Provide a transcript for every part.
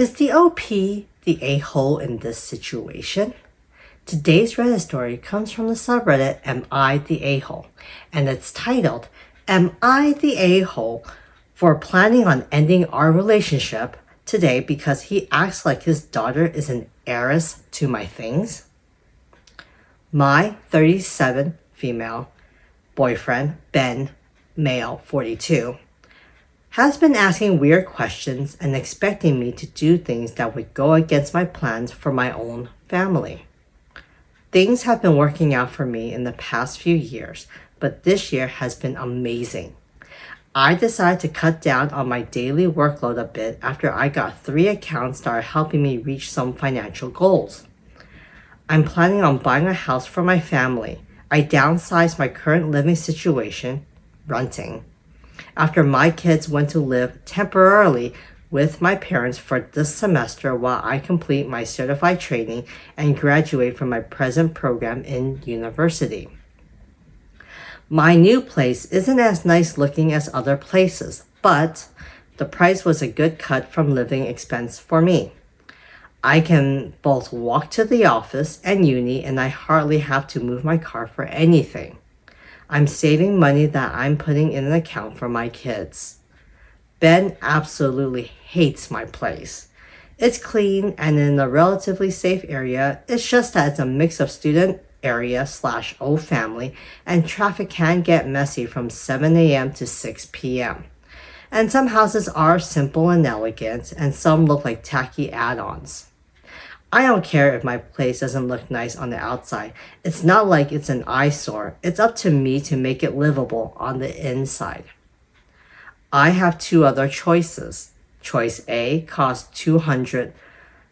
Is the OP the a-hole in this situation? Today's Reddit story comes from the subreddit Am I the A-hole? And it's titled, Am I the A-hole for planning on ending our relationship today because he acts like his daughter is an heiress to my things? My 37 female boyfriend, Ben, male 42, has been asking weird questions and expecting me to do things that would go against my plans for my own family. Things have been working out for me in the past few years, but this year has been amazing. I decided to cut down on my daily workload a bit after I got 3 accounts that are helping me reach some financial goals. I'm planning on buying a house for my family. I downsized my current living situation, renting, after my kids went to live temporarily with my parents for this semester while I complete my certified training and graduate from my present program in university. My new place isn't as nice looking as other places, but the price was a good cut from living expense for me. I can both walk to the office and uni, and I hardly have to move my car for anything. I'm saving money that I'm putting in an account for my kids. Ben absolutely hates my place. It's clean and in a relatively safe area. It's just that it's a mix of student area / old family, and traffic can get messy from 7 a.m. to 6 p.m. And some houses are simple and elegant, and some look like tacky add-ons. I don't care if my place doesn't look nice on the outside. It's not like it's an eyesore. It's up to me to make it livable on the inside. I have 2 other choices. Choice A costs $200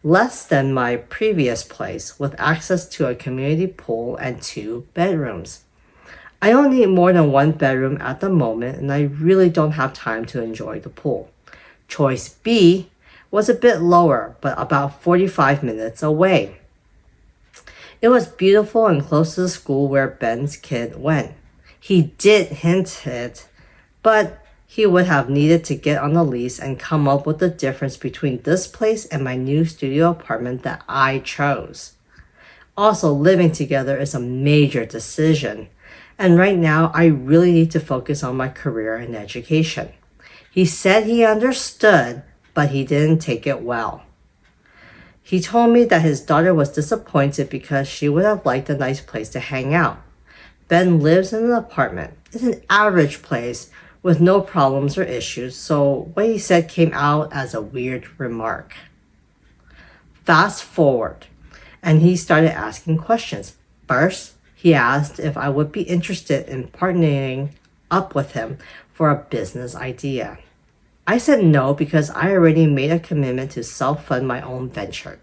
less than my previous place with access to a community pool and 2 bedrooms. I don't need more than 1 bedroom at the moment, and I really don't have time to enjoy the pool. Choice B was a bit lower, but about 45 minutes away. It was beautiful and close to the school where Ben's kid went. He did hint it, but he would have needed to get on the lease and come up with the difference between this place and my new studio apartment that I chose. Also, living together is a major decision, and right now I really need to focus on my career and education. He said he understood, but he didn't take it well. He told me that his daughter was disappointed because she would have liked a nice place to hang out. Ben lives in an apartment. It's an average place with no problems or issues, so what he said came out as a weird remark. Fast forward, and he started asking questions. First, he asked if I would be interested in partnering up with him for a business idea. I said no because I already made a commitment to self-fund my own venture.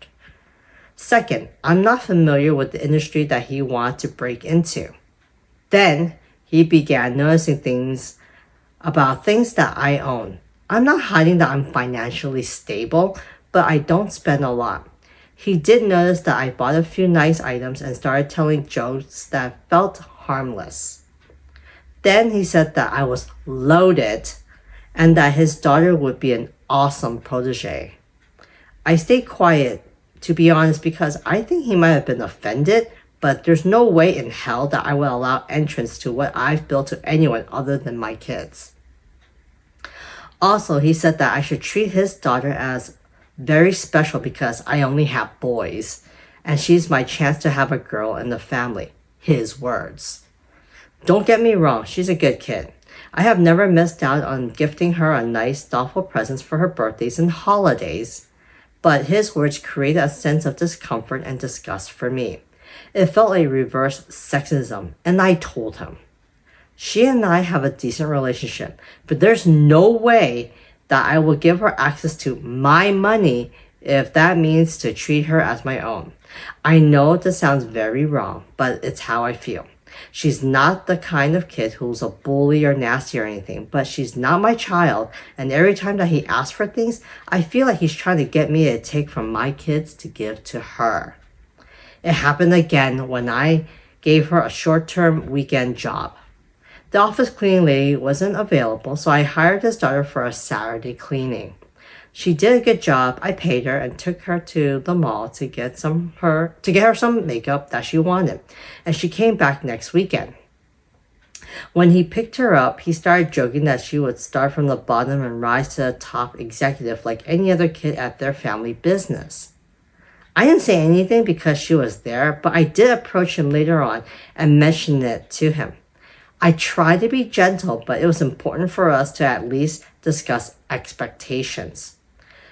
Second, I'm not familiar with the industry that he wanted to break into. Then, he began noticing things about things that I own. I'm not hiding that I'm financially stable, but I don't spend a lot. He did notice that I bought a few nice items and started telling jokes that felt harmless. Then he said that I was loaded and that his daughter would be an awesome protege. I stayed quiet, to be honest, because I think he might have been offended, but there's no way in hell that I would allow entrance to what I've built to anyone other than my kids. Also, he said that I should treat his daughter as very special because I only have boys, and she's my chance to have a girl in the family. His words. Don't get me wrong, she's a good kid. I have never missed out on gifting her a nice, thoughtful presents for her birthdays and holidays. But his words created a sense of discomfort and disgust for me. It felt like reverse sexism, and I told him. She and I have a decent relationship, but there's no way that I will give her access to my money if that means to treat her as my own. I know this sounds very wrong, but it's how I feel. She's not the kind of kid who's a bully or nasty or anything, but she's not my child, and every time that he asks for things, I feel like he's trying to get me to take from my kids to give to her. It happened again when I gave her a short-term weekend job. The office cleaning lady wasn't available, so I hired his daughter for a Saturday cleaning. She did a good job. I paid her and took her to the mall to get her some makeup that she wanted. And she came back next weekend. When he picked her up, he started joking that she would start from the bottom and rise to the top executive like any other kid at their family business. I didn't say anything because she was there, but I did approach him later on and mention it to him. I tried to be gentle, but it was important for us to at least discuss expectations.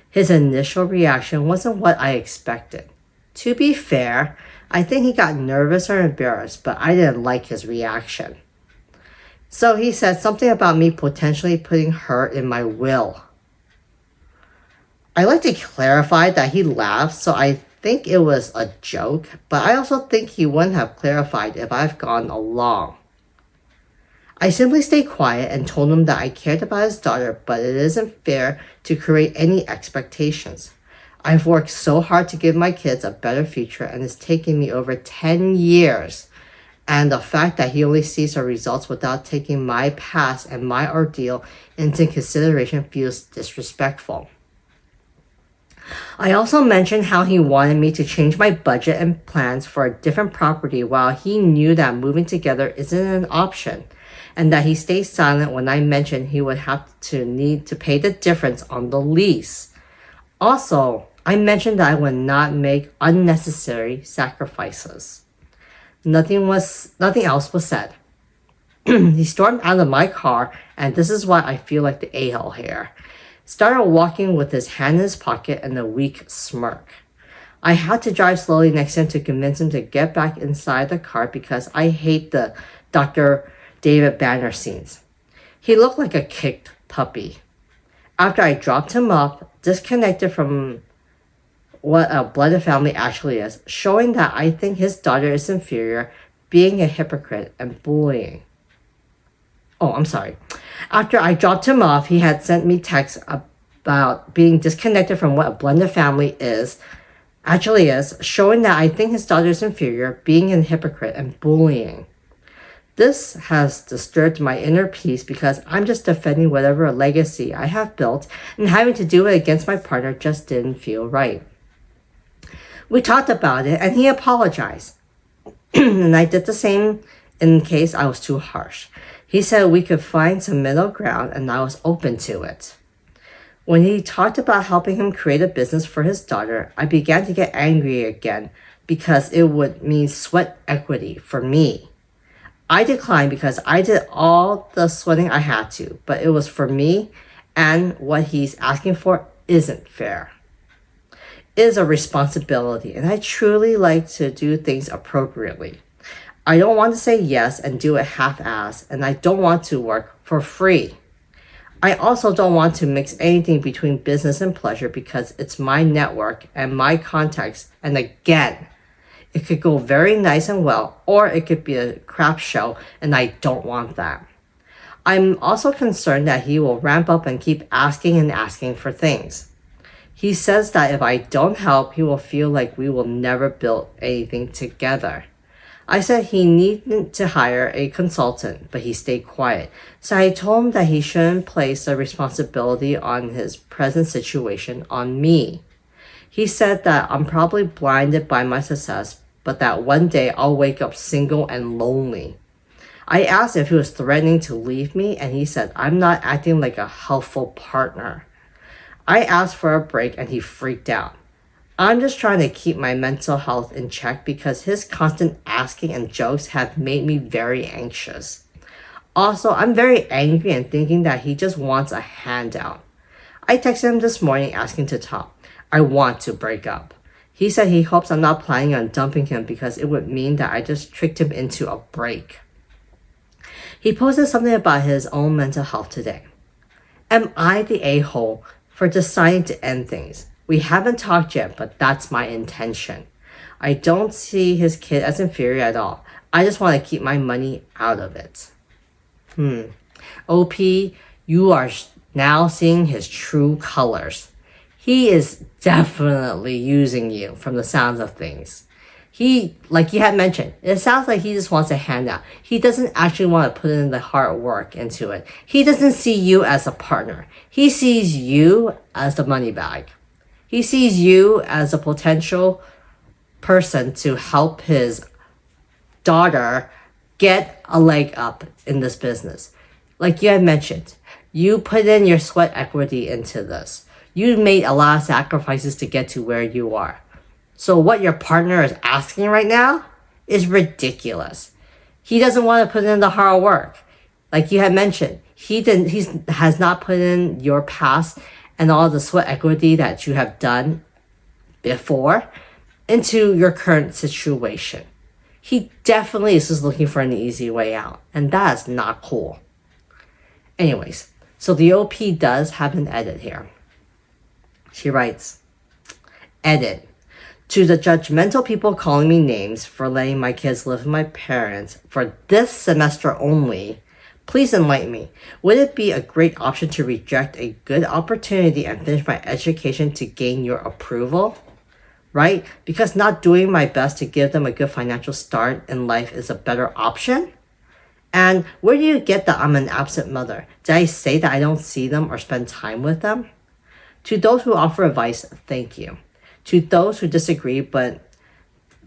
His initial reaction wasn't what I expected. To be fair, I think he got nervous or embarrassed, but I didn't like his reaction. So he said something about me potentially putting her in my will. I like to clarify that he laughed, so I think it was a joke, but I also think he wouldn't have clarified if I've gone along. I simply stayed quiet and told him that I cared about his daughter, but it isn't fair to create any expectations. I've worked so hard to give my kids a better future, and it's taken me over 10 years. And the fact that he only sees the results without taking my past and my ordeal into consideration feels disrespectful. I also mentioned how he wanted me to change my budget and plans for a different property while he knew that moving together isn't an option, and that he stayed silent when I mentioned he would need to pay the difference on the lease. Also, I mentioned that I would not make unnecessary sacrifices. Nothing else was said. He stormed out of my car, and this is why I feel like the a-hole here. Started walking with his hand in his pocket and a weak smirk. I had to drive slowly next to him to convince him to get back inside the car because I hate the Dr. David Banner scenes. He looked like a kicked puppy. After I dropped him off, disconnected from what a blended family actually is, showing that I think his daughter is inferior, being a hypocrite, and bullying. After I dropped him off, he had sent me texts about being disconnected from what a blended family actually is, showing that I think his daughter is inferior, being a hypocrite, and bullying. This has disturbed my inner peace because I'm just defending whatever legacy I have built, and having to do it against my partner just didn't feel right. We talked about it and he apologized. And I did the same in case I was too harsh. He said we could find some middle ground and I was open to it. When he talked about helping him create a business for his daughter, I began to get angry again because it would mean sweat equity for me. I declined because I did all the sweating I had to, but it was for me, and what he's asking for isn't fair. It is a responsibility, and I truly like to do things appropriately. I don't want to say yes and do it half-assed, and I don't want to work for free. I also don't want to mix anything between business and pleasure because it's my network and my contacts, and again, it could go very nice and well, or it could be a crap show, and I don't want that. I'm also concerned that he will ramp up and keep asking and asking for things. He says that if I don't help, he will feel like we will never build anything together. I said he needed to hire a consultant, but he stayed quiet. So I told him that he shouldn't place the responsibility on his present situation on me. He said that I'm probably blinded by my success, but that one day I'll wake up single and lonely. I asked if he was threatening to leave me, and he said I'm not acting like a helpful partner. I asked for a break and he freaked out. I'm just trying to keep my mental health in check because his constant asking and jokes have made me very anxious. Also, I'm very angry and thinking that he just wants a handout. I texted him this morning asking to talk. I want to break up. He said he hopes I'm not planning on dumping him because it would mean that I just tricked him into a break. He posted something about his own mental health today. Am I the a-hole for deciding to end things? We haven't talked yet, but that's my intention. I don't see his kid as inferior at all. I just want to keep my money out of it. OP, you are now seeing his true colors. He is definitely using you from the sounds of things. He, like you had mentioned, it sounds like he just wants a handout. He doesn't actually want to put in the hard work into it. He doesn't see you as a partner. He sees you as the money bag. He sees you as a potential person to help his daughter get a leg up in this business. Like you had mentioned, you put in your sweat equity into this. You made a lot of sacrifices to get to where you are. So what your partner is asking right now is ridiculous. He doesn't want to put in the hard work. Like you had mentioned, he has not put in your past and all the sweat equity that you have done before into your current situation. He definitely is just looking for an easy way out, and that is not cool. Anyways, so the OP does have an edit here. She writes, edit. To the judgmental people calling me names for letting my kids live with my parents for this semester only, please enlighten me. Would it be a great option to reject a good opportunity and finish my education to gain your approval? Right? Because not doing my best to give them a good financial start in life is a better option? And where do you get that I'm an absent mother? Did I say that I don't see them or spend time with them? To those who offer advice, thank you. To those who disagree but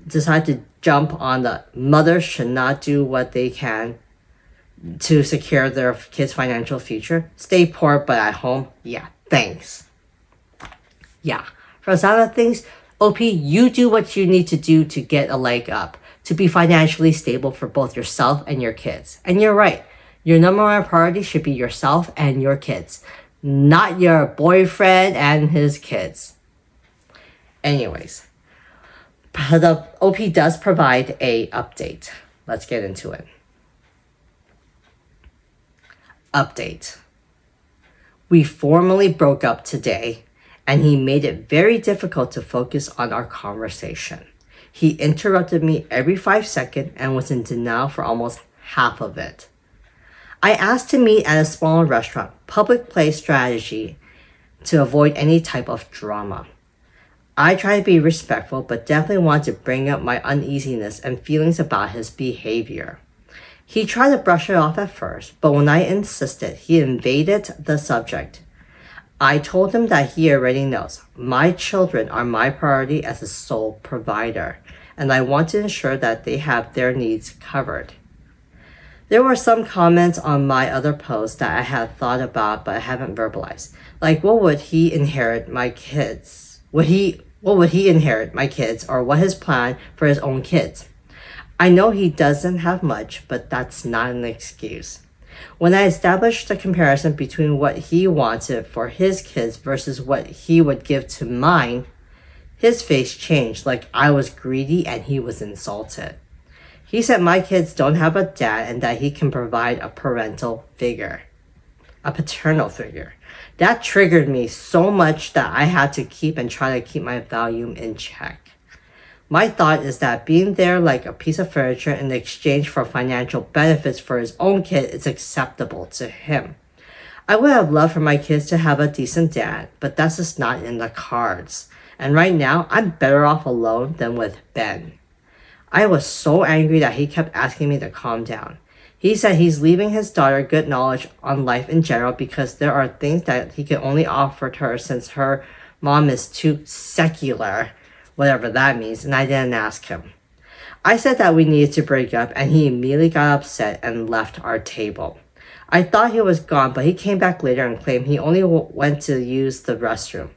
decide to jump on the mothers should not do what they can to secure their kids' financial future, stay poor but at home, yeah, thanks. Yeah, for the sound of things, OP, you do what you need to do to get a leg up, to be financially stable for both yourself and your kids. And you're right, your number one priority should be yourself and your kids, not your boyfriend and his kids. Anyways, the OP does provide a update. Let's get into it. Update. We formally broke up today, and he made it very difficult to focus on our conversation. He interrupted me every 5 seconds and was in denial for almost half of it. I asked to meet at a smaller restaurant, public place strategy, to avoid any type of drama. I try to be respectful, but definitely want to bring up my uneasiness and feelings about his behavior. He tried to brush it off at first, but when I insisted, he invaded the subject. I told him that he already knows my children are my priority as a sole provider, and I want to ensure that they have their needs covered. There were some comments on my other posts that I had thought about but I haven't verbalized. Like, what would he inherit my kids? What would he inherit my kids, or what his plan for his own kids? I know he doesn't have much, but that's not an excuse. When I established the comparison between what he wanted for his kids versus what he would give to mine, his face changed like I was greedy and he was insulted. He said my kids don't have a dad and that he can provide a paternal figure. That triggered me so much that I had to try to keep my volume in check. My thought is that being there like a piece of furniture in exchange for financial benefits for his own kid is acceptable to him. I would have loved for my kids to have a decent dad, but that's just not in the cards. And right now, I'm better off alone than with Ben. I was so angry that he kept asking me to calm down. He said he's leaving his daughter good knowledge on life in general because there are things that he can only offer to her since her mom is too secular, whatever that means, and I didn't ask him. I said that we needed to break up, and he immediately got upset and left our table. I thought he was gone, but he came back later and claimed he only went to use the restroom.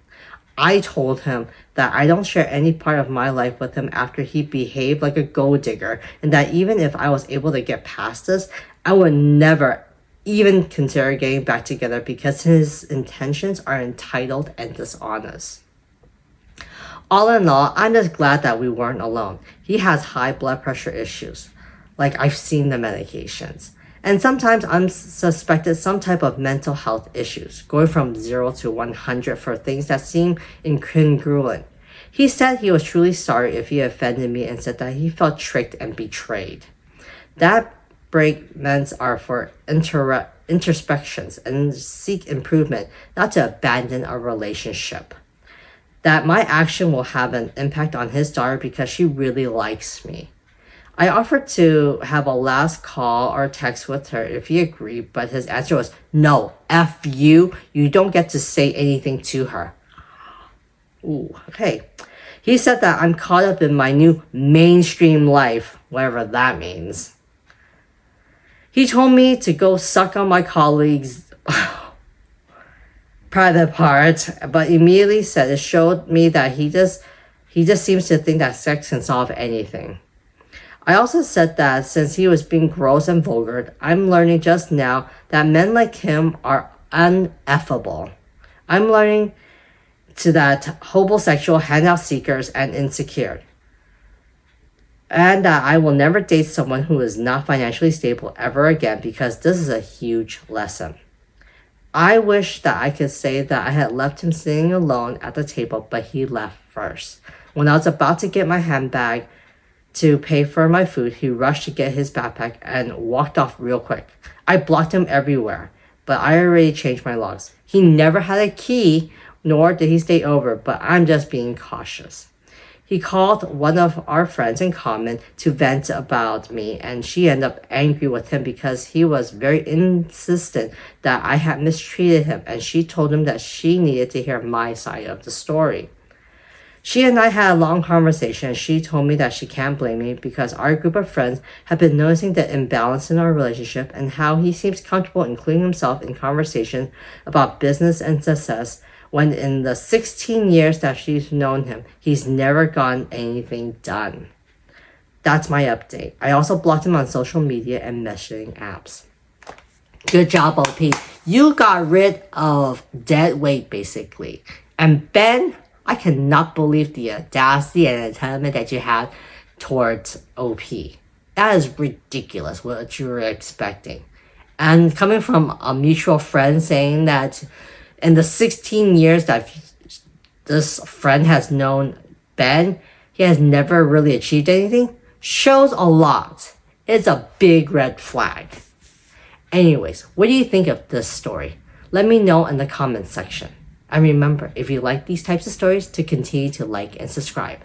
I told him that I don't share any part of my life with him after he behaved like a gold digger, and that even if I was able to get past this, I would never even consider getting back together because his intentions are entitled and dishonest. All in all, I'm just glad that we weren't alone. He has high blood pressure issues. Like, I've seen the medications. And sometimes I'm suspected some type of mental health issues, going from 0 to 100 for things that seem incongruent. He said he was truly sorry if he offended me and said that he felt tricked and betrayed. That breakments are for introspections and seek improvement, not to abandon a relationship. that my action will have an impact on his daughter because she really likes me. I offered to have a last call or text with her if he agreed, but his answer was, no, F you. You don't get to say anything to her. Ooh, okay. He said that I'm caught up in my new mainstream life, whatever that means. He told me to go suck on my colleagues' private part, but immediately said it showed me that he just seems to think that sex can solve anything. I also said that since he was being gross and vulgar, I'm learning just now that men like him are uneffable. I'm learning to that homosexual handout seekers and insecure. And that I will never date someone who is not financially stable ever again because this is a huge lesson. I wish that I could say that I had left him sitting alone at the table, but he left first. When I was about to get my handbag to pay for my food, he rushed to get his backpack and walked off real quick. I blocked him everywhere, but I already changed my logs. He never had a key, nor did he stay over, but I'm just being cautious. He called one of our friends in common to vent about me, and she ended up angry with him because he was very insistent that I had mistreated him, and she told him that she needed to hear my side of the story. She and I had a long conversation, and she told me that she can't blame me because our group of friends have been noticing the imbalance in our relationship and how he seems comfortable including himself in conversation about business and success when in the 16 years that she's known him, he's never gotten anything done. That's my update. I also blocked him on social media and messaging apps. Good job, OP. You got rid of dead weight, basically. And Ben, I cannot believe the audacity and entitlement that you had towards OP. That is ridiculous what you were expecting. And coming from a mutual friend saying that in the 16 years that this friend has known Ben, he has never really achieved anything, shows a lot. It's a big red flag. Anyways, what do you think of this story? Let me know in the comments section. And remember, if you like these types of stories, to continue to like and subscribe.